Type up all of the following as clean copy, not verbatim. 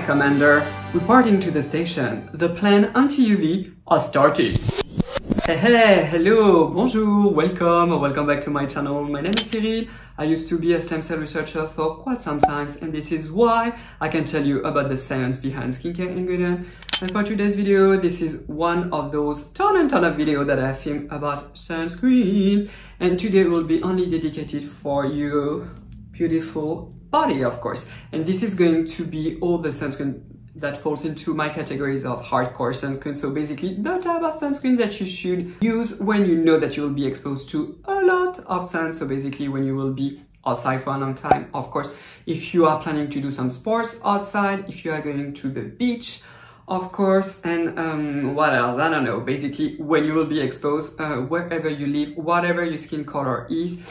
Alright, Commander, reporting to the station. The plan anti-UV has started. Hey, hello, bonjour, welcome back to my channel. My name is Cyril. I used to be a stem cell researcher for quite some time, and this is why I can tell you about the science behind skincare ingredients. And for today's video, this is one of those ton of videos that I filmed about sunscreen, and today will be only dedicated for your beautiful body, of course. And this is going to be all the sunscreen that falls into my categories of hardcore sunscreen. So basically the type of sunscreen that you should use when you know that you will be exposed to a lot of sun. So basically when you will be outside for a long time, of course, if you are planning to do some sports outside, if you are going to the beach, of course, and what else? I don't know. Basically when you will be exposed wherever you live, whatever your skin color is.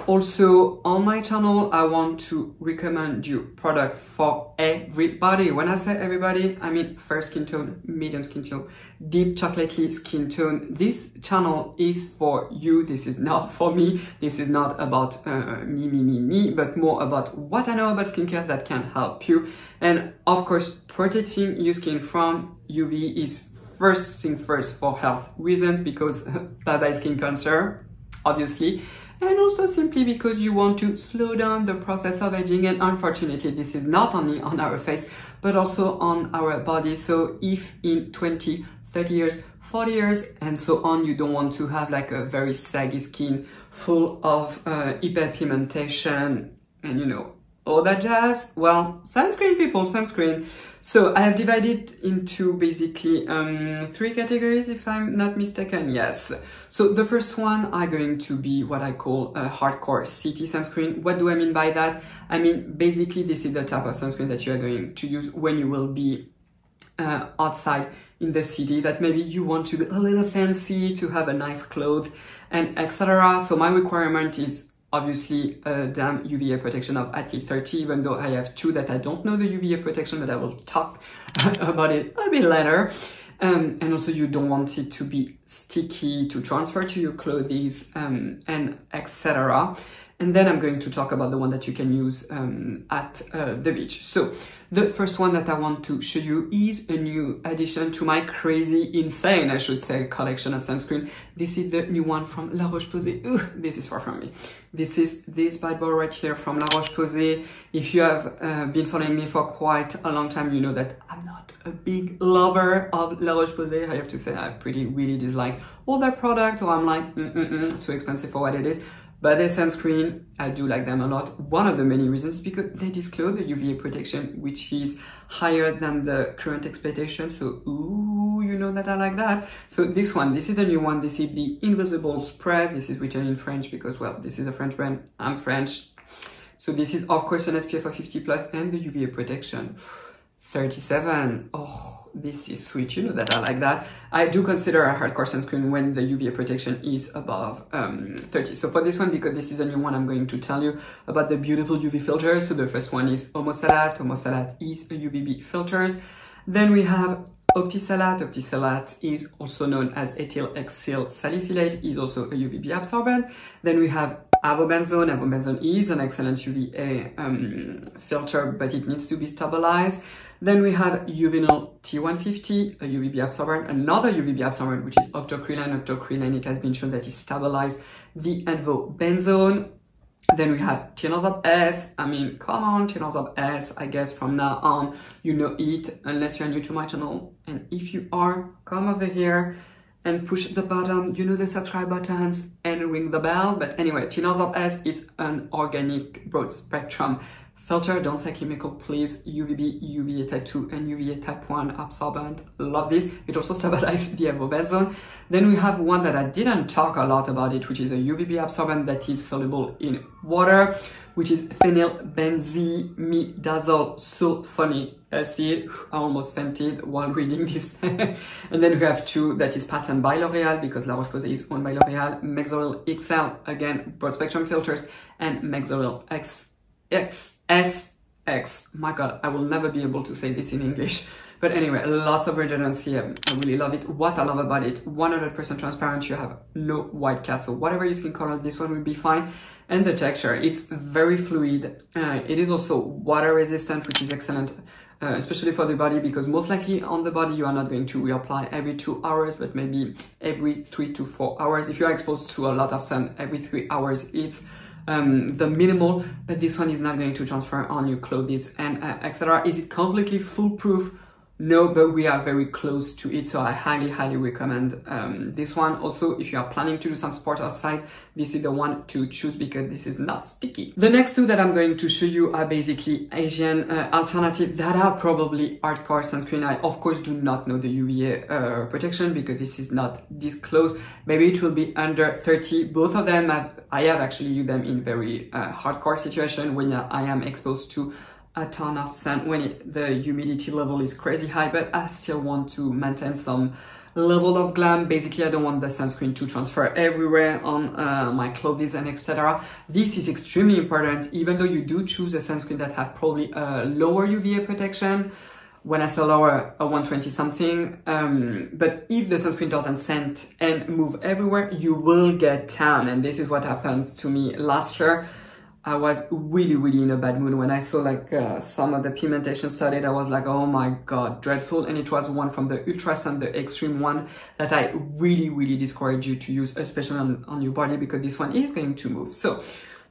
Also, on my channel, I want to recommend you product for everybody. When I say everybody, I mean fair skin tone, medium skin tone, deep chocolatey skin tone. This channel is for you. This is not for me. This is not about me, but more about what I know about skincare that can help you. And of course, protecting your skin from UV is first thing first for health reasons, because bye-bye skin cancer, obviously. And also simply because you want to slow down the process of aging, and unfortunately this is not only on our face but also on our body. So if in 20, 30 years, 40 years and so on you don't want to have like a very saggy skin full of hyperpigmentation and you know all that jazz, well, sunscreen people, sunscreen. So I have divided into basically 3 categories, if I'm not mistaken. Yes. So the first one are going to be what I call a hardcore city sunscreen. What do I mean by that? I mean, basically this is the type of sunscreen that you are going to use when you will be outside in the city, that maybe you want to be a little fancy, to have a nice clothes and etc. So my requirement is obviously a damn UVA protection of at least 30, even though I have 2 that I don't know the UVA protection, but I will talk about it a bit later. And also you don't want it to be sticky, to transfer to your clothes and etc. And then I'm going to talk about the one that you can use at the beach. So the first one that I want to show you is a new addition to my crazy, insane, I should say, collection of sunscreen. This is the new one from La Roche-Posay. This is far from me. This is this bad boy right here from La Roche-Posay. If you have been following me for quite a long time, you know that I'm not a big lover of La Roche-Posay. I have to say I really dislike all their product, or I'm like, too expensive for what it is. But their sunscreen, I do like them a lot. One of the many reasons is because they disclose the UVA protection, which is higher than the current expectation. So, ooh, you know that I like that. So this one, this is the new one. This is the Invisible Spread. This is written in French because, well, this is a French brand. I'm French. So this is, of course, an SPF of 50+ and the UVA protection 37. Oh, this is sweet, you know that I like that. I do consider a hardcore sunscreen when the UVA protection is above 30. So for this one, because this is a new one, I'm going to tell you about the beautiful UV filters. So the first one is Homosalat. Homosalat is a UVB filters. Then we have Octisalat. Octisalat is also known as ethyl-exyl salicylate, is also a UVB absorbent. Then we have Avobenzone. Avobenzone is an excellent UVA filter, but it needs to be stabilized. Then we have Uvinol T150, a UVB absorbent, another UVB absorbent, which is octocrylene. Octocrylene, it has been shown that it stabilizes the Envobenzone. Then we have Tinorzol S. I mean, come on, Tinorzol S. I guess from now on, you know it, unless you're new to my channel. And if you are, come over here and push the button, you know, the subscribe buttons, and ring the bell. But anyway, Tinorzol S is an organic broad spectrum filter, don't say chemical, please. UVB, UVA type 2 and UVA type 1 absorbent. Love this. It also stabilizes the Avobenzone. Then we have one that I didn't talk a lot about it, which is a UVB absorbent that is soluble in water, which is phenylbenzimidazole sulfonic acid. I almost fainted while reading this. And then we have 2 that is patented by L'Oreal, because La Roche-Posay is owned by L'Oreal. Mexoryl XL, again, broad spectrum filters, and Mexoryl XSX. My God, I will never be able to say this in English. But anyway, lots of redundancy. I really love it. What I love about it, 100% transparent. You have no white cast, so whatever your skin color, this one will be fine. And the texture, it's very fluid. It is also water resistant, which is excellent, especially for the body, because most likely on the body you are not going to reapply every 2 hours, but maybe every 3 to 4 hours. If you are exposed to a lot of sun, every 3 hours it's the minimal, but this one is not going to transfer on your clothes and etc. Is it completely foolproof? No, but we are very close to it, so I highly recommend this one. Also, if you are planning to do some sport outside, this is the one to choose because this is not sticky. The next two that I'm going to show you are basically Asian alternative that are probably hardcore sunscreen. I of course do not know the UVA protection because this is not disclosed. Maybe it will be under 30. Both of them I have actually used them in very hardcore situation when I am exposed to a ton of sun, when the humidity level is crazy high, but I still want to maintain some level of glam. Basically, I don't want the sunscreen to transfer everywhere on my clothes and etc. This is extremely important, even though you do choose a sunscreen that have probably a lower UVA protection. When I say lower, a 120 something, but if the sunscreen doesn't scent and move everywhere, you will get tan, and this is what happens to me last year. I was really in a bad mood when I saw like some of the pigmentation studied. I was like, oh my god, dreadful. And it was one from the Ultra Sun, the extreme one, that I really discourage you to use, especially on your body, because this one is going to move. So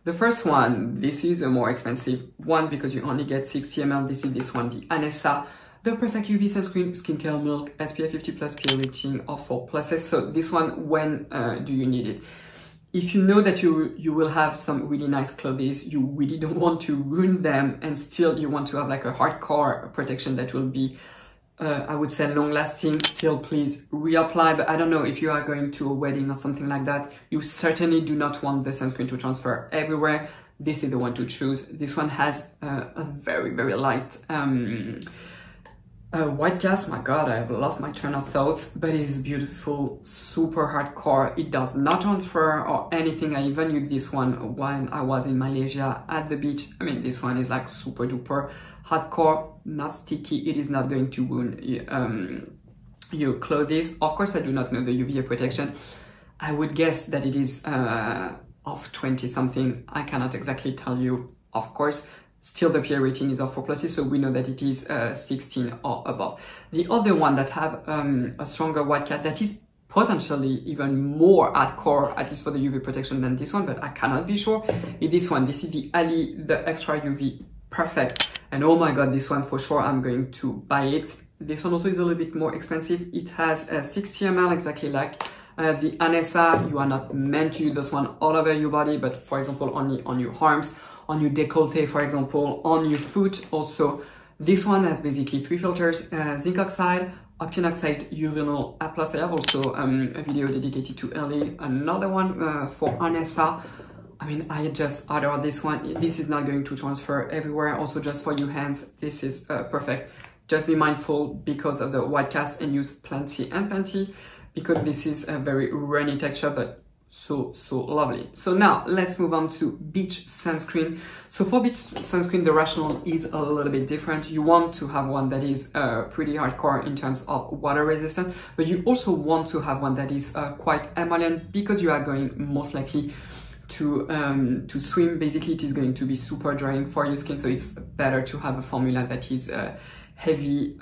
the first one, this is a more expensive one because you only get 60 ml. This one, the Anessa, the Perfect UV Sunscreen Skincare Milk SPF 50+ PA rating of 4+. So this one, when do you need it? If you know that you will have some really nice clothes, you really don't want to ruin them, and still you want to have like a hardcore protection that will be, I would say, long lasting, still please reapply. But I don't know, if you are going to a wedding or something like that, you certainly do not want the sunscreen to transfer everywhere. This is the one to choose. This one has a very light white cast. My god, I have lost my train of thoughts, but it is beautiful, super hardcore. It does not transfer or anything. I even used this one when I was in Malaysia at the beach. I mean, this one is like super duper hardcore, not sticky. It is not going to wound your clothes. Of course, I do not know the UVA protection. I would guess that it is of 20 something. I cannot exactly tell you, of course. Still, the PA rating is of 4+, so we know that it is 16 or above. The other one that have a stronger white cast, that is potentially even more hardcore, at least for the UV protection, than this one, but I cannot be sure, is this one. This is the Ali, the Extra UV Perfect. And oh my god, this one for sure, I'm going to buy it. This one also is a little bit more expensive. It has 60 ml, exactly like the Anessa. You are not meant to use this one all over your body, but for example, only on your arms, on your décolleté, for example, on your foot. Also, this one has basically 3 filters: zinc oxide, octinoxide, uvinol A+. I have also a video dedicated to Ellie, another one for Anessa. I mean, I just adore this one. This is not going to transfer everywhere. Also, just for your hands, this is perfect. Just be mindful because of the white cast and use plenty, because this is a very runny texture, but so lovely. So now let's move on to beach sunscreen. So for beach sunscreen, the rationale is a little bit different. You want to have one that is pretty hardcore in terms of water resistant, but you also want to have one that is quite emollient, because you are going most likely to swim. Basically, it is going to be super drying for your skin, so it's better to have a formula that is heavy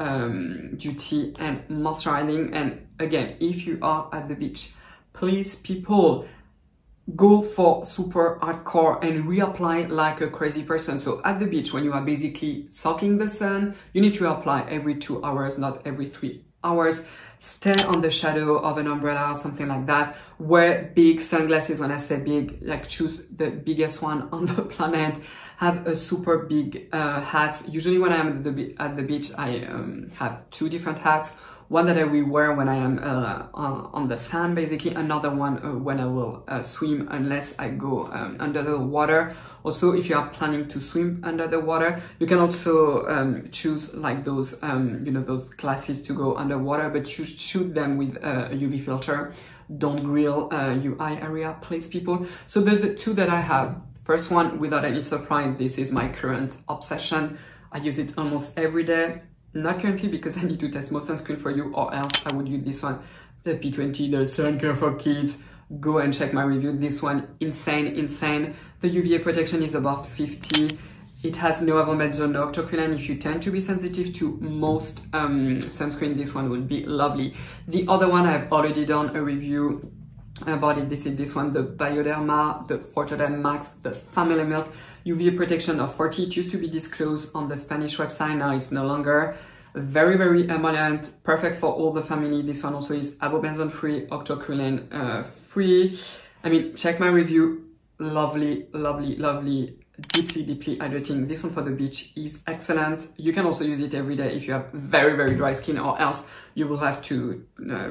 duty and moisturizing. And again, if you are at the beach, please, people, go for super hardcore and reapply like a crazy person. So at the beach, when you are basically soaking the sun, you need to apply every 2 hours, not every 3 hours. Stay on the shadow of an umbrella or something like that. Wear big sunglasses. When I say big, like choose the biggest one on the planet. Have a super big hat. Usually when I'm at the beach, I have 2 different hats. One that I will wear when I am on the sand, basically. Another one when I will swim, unless I go under the water. Also, if you are planning to swim under the water, you can also choose like those, you know, those glasses to go underwater, but you shoot them with a UV filter. Don't grill your eye area, please, people. So the 2 that I have. First one, without any surprise, this is my current obsession. I use it almost every day. not currently because I need to test more sunscreen for you, or else I would use this one, the P20, the Sun Care for Kids. Go and check my review. This one, insane. The UVA protection is above 50. It has no avobenzone, no octocrylene. If you tend to be sensitive to most sunscreen, this one would be lovely. The other one, I've already done a review about it. This is this one, the Bioderma, the Fortodem Max, the Family Milk UVA protection of 40. It used to be disclosed on the Spanish website, now it's no longer. Very emollient, perfect for all the family. This one also is avobenzone free, octocrylene free. I mean, check my review. Lovely, deeply hydrating. This one for the beach is excellent. You can also use it every day if you have very dry skin, or else you will have to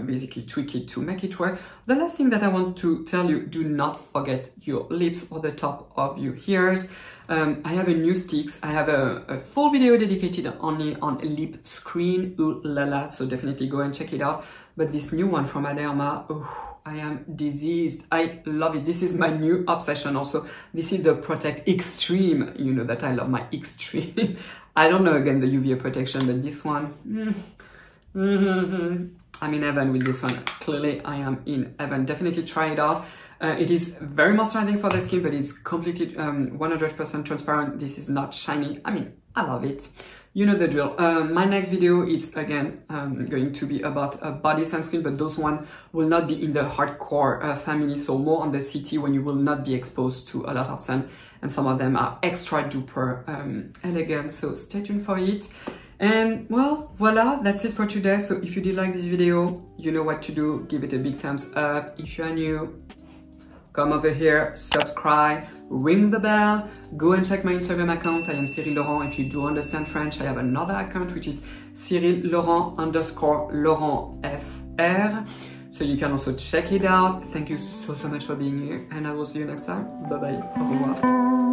basically tweak it to make it work. The last thing that I want to tell you, do not forget your lips or the top of your ears. I have a new sticks. I have a full video dedicated only on lip screen, ooh la la, so definitely go and check it out. But this new one from Bioderma, oh, I am diseased. I love it. This is my new obsession also. This is the Protect Extreme. You know that I love my Extreme. I don't know again the UVA protection, but this one, I'm in heaven with this one. Clearly, I am in heaven. Definitely try it out. It is very moisturizing for the skin, but it's completely 100% transparent. This is not shiny. I mean, I love it. You know the drill. My next video is again going to be about a body sunscreen, but those one will not be in the hardcore family, so more on the city when you will not be exposed to a lot of sun, and some of them are extra duper elegant, so stay tuned for it. And well, voila, that's it for today. So if you did like this video, you know what to do. Give it a big thumbs up. If you are new, come over here, subscribe, ring the bell, go and check my Instagram account. I am Cyril Laurent. If you do understand French, I have another account which is Cyril Laurent _Laurent FR. So you can also check it out. Thank you so much for being here, and I will see you next time. Bye bye. Au revoir.